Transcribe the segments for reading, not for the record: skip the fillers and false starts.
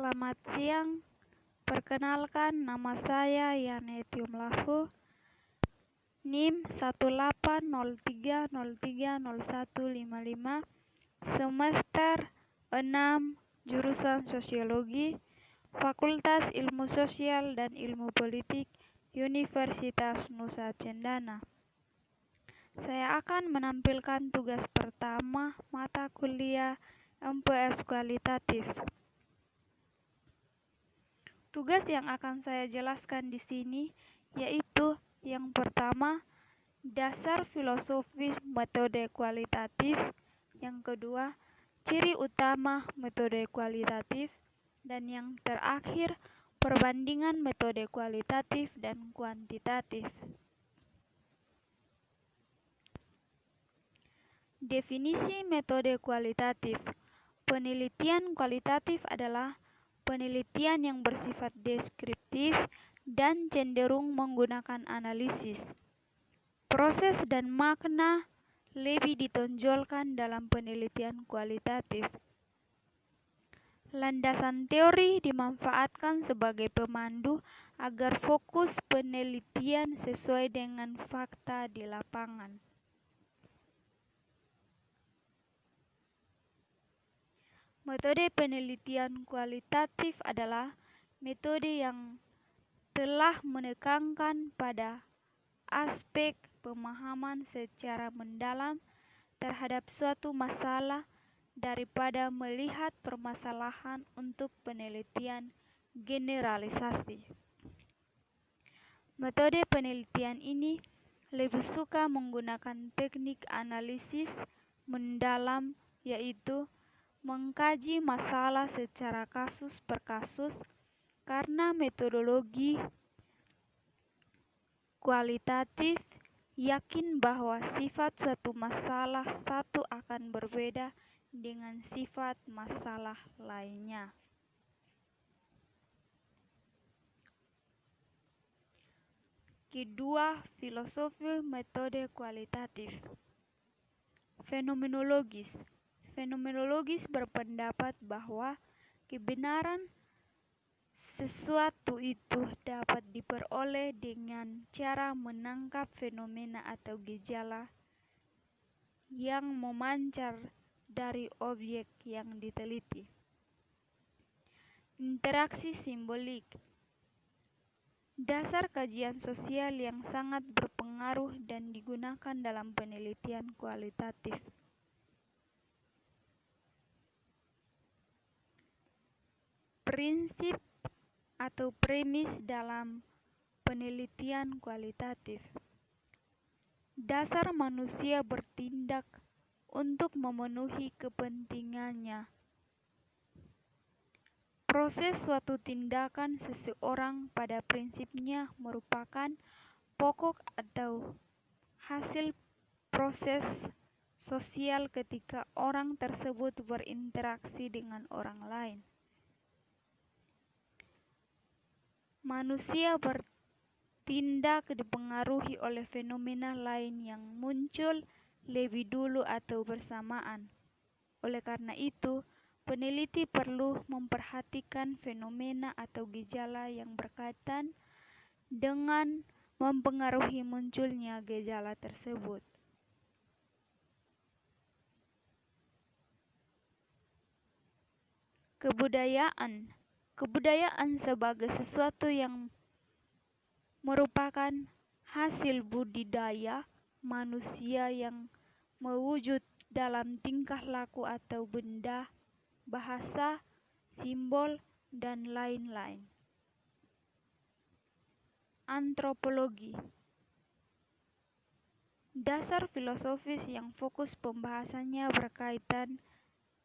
Selamat siang, perkenalkan nama saya Yanetium Lahu, NIM 18030300155, semester 6, jurusan Sosiologi, Fakultas Ilmu Sosial dan Ilmu Politik, Universitas Nusa Cendana. Saya akan menampilkan tugas pertama mata kuliah MPS Kualitatif. Tugas yang akan saya jelaskan di sini yaitu yang pertama, dasar filosofis metode kualitatif, yang kedua, ciri utama metode kualitatif, dan yang terakhir, perbandingan metode kualitatif dan kuantitatif. Definisi metode kualitatif. Penelitian kualitatif adalah penelitian yang bersifat deskriptif dan cenderung menggunakan analisis. Proses dan makna lebih ditonjolkan dalam penelitian kualitatif. Landasan teori dimanfaatkan sebagai pemandu agar fokus penelitian sesuai dengan fakta di lapangan. Metode penelitian kualitatif adalah metode yang telah menekankan pada aspek pemahaman secara mendalam terhadap suatu masalah daripada melihat permasalahan untuk penelitian generalisasi. Metode penelitian ini lebih suka menggunakan teknik analisis mendalam, yaitu mengkaji masalah secara kasus per kasus, karena metodologi kualitatif yakin bahwa sifat suatu masalah satu akan berbeda dengan sifat masalah lainnya. Kedua, filosofi metode kualitatif. Fenomenologis. Fenomenologis berpendapat bahwa kebenaran sesuatu itu dapat diperoleh dengan cara menangkap fenomena atau gejala yang memancar dari objek yang diteliti. Interaksi simbolik. Dasar kajian sosial yang sangat berpengaruh dan digunakan dalam penelitian kualitatif. Prinsip atau premis dalam penelitian kualitatif. Dasar manusia bertindak untuk memenuhi kepentingannya. Proses suatu tindakan seseorang pada prinsipnya merupakan pokok atau hasil proses sosial ketika orang tersebut berinteraksi dengan orang lain. Manusia bertindak dipengaruhi oleh fenomena lain yang muncul lebih dulu atau bersamaan. Oleh karena itu, peneliti perlu memperhatikan fenomena atau gejala yang berkaitan dengan mempengaruhi munculnya gejala tersebut. Kebudayaan. Kebudayaan sebagai sesuatu yang merupakan hasil budidaya manusia yang mewujud dalam tingkah laku atau benda, bahasa, simbol, dan lain-lain. Antropologi. Dasar filosofis yang fokus pembahasannya berkaitan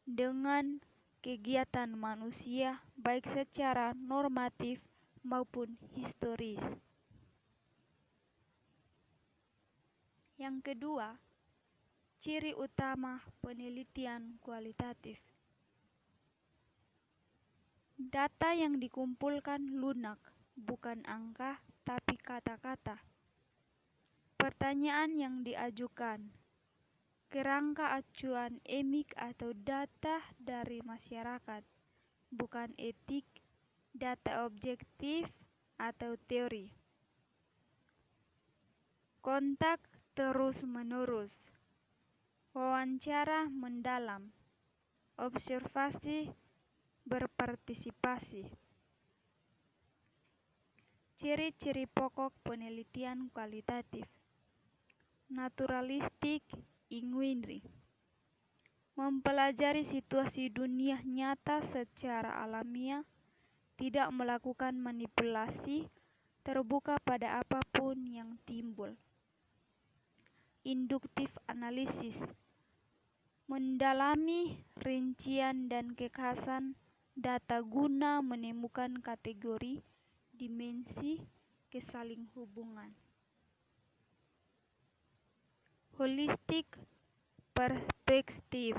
dengan kegiatan manusia baik secara normatif maupun historis. Yang kedua, ciri utama penelitian kualitatif. Data yang dikumpulkan lunak, bukan angka tapi kata-kata. Pertanyaan yang diajukan, kerangka acuan emik atau data dari masyarakat, bukan etik, data objektif, atau teori. Kontak terus-menerus, wawancara mendalam, observasi berpartisipasi. Ciri-ciri pokok penelitian kualitatif. Naturalistik inquiry, mempelajari situasi dunia nyata secara alamiah, tidak melakukan manipulasi, terbuka pada apapun yang timbul. Induktif analisis, mendalami rincian dan kekhasan data guna menemukan kategori, dimensi, kesalinghubungan. Holistik perspektif,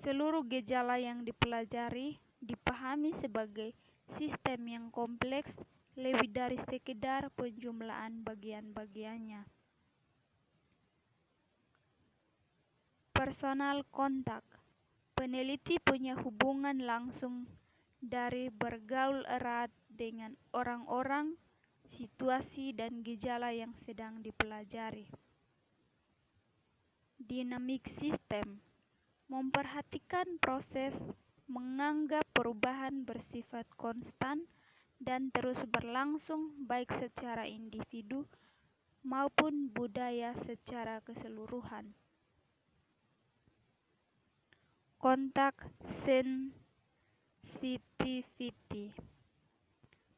seluruh gejala yang dipelajari dipahami sebagai sistem yang kompleks lebih dari sekedar penjumlahan bagian-bagiannya. Personal kontak, peneliti punya hubungan langsung dari bergaul erat dengan orang-orang, situasi, dan gejala yang sedang dipelajari. Dynamic system, memperhatikan proses, menganggap perubahan bersifat konstan dan terus berlangsung baik secara individu maupun budaya secara keseluruhan. Kontak sensitivity,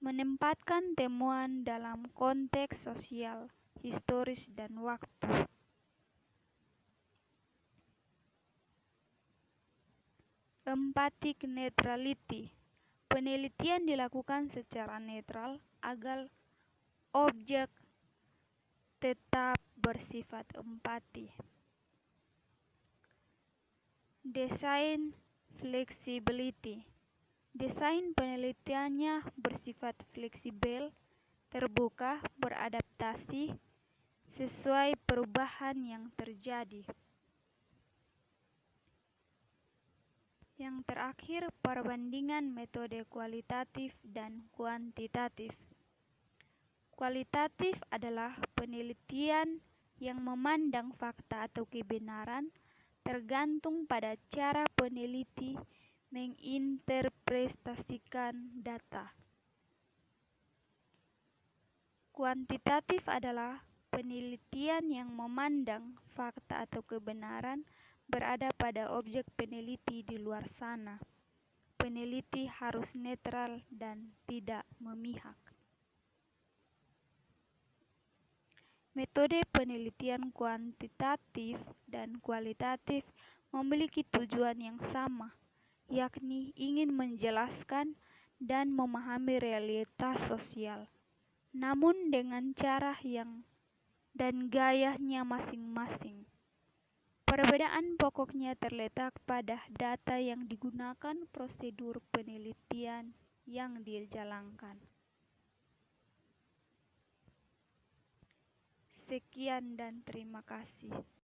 menempatkan temuan dalam konteks sosial, historis, dan waktu. Empathic neutrality, penelitian dilakukan secara netral agar objek tetap bersifat empati. Desain flexibility, desain penelitiannya bersifat fleksibel, terbuka, beradaptasi sesuai perubahan yang terjadi. Yang terakhir, perbandingan metode kualitatif dan kuantitatif. Kualitatif adalah penelitian yang memandang fakta atau kebenaran tergantung pada cara peneliti menginterpretasikan data. Kuantitatif adalah penelitian yang memandang fakta atau kebenaran berada pada objek peneliti di luar sana. Peneliti harus netral dan tidak memihak. Metode penelitian kuantitatif dan kualitatif memiliki tujuan yang sama, yakni ingin menjelaskan dan memahami realitas sosial, namun dengan cara dan gayanya masing-masing. Perbedaan pokoknya terletak pada data yang digunakan, prosedur penelitian yang dijalankan. Sekian dan terima kasih.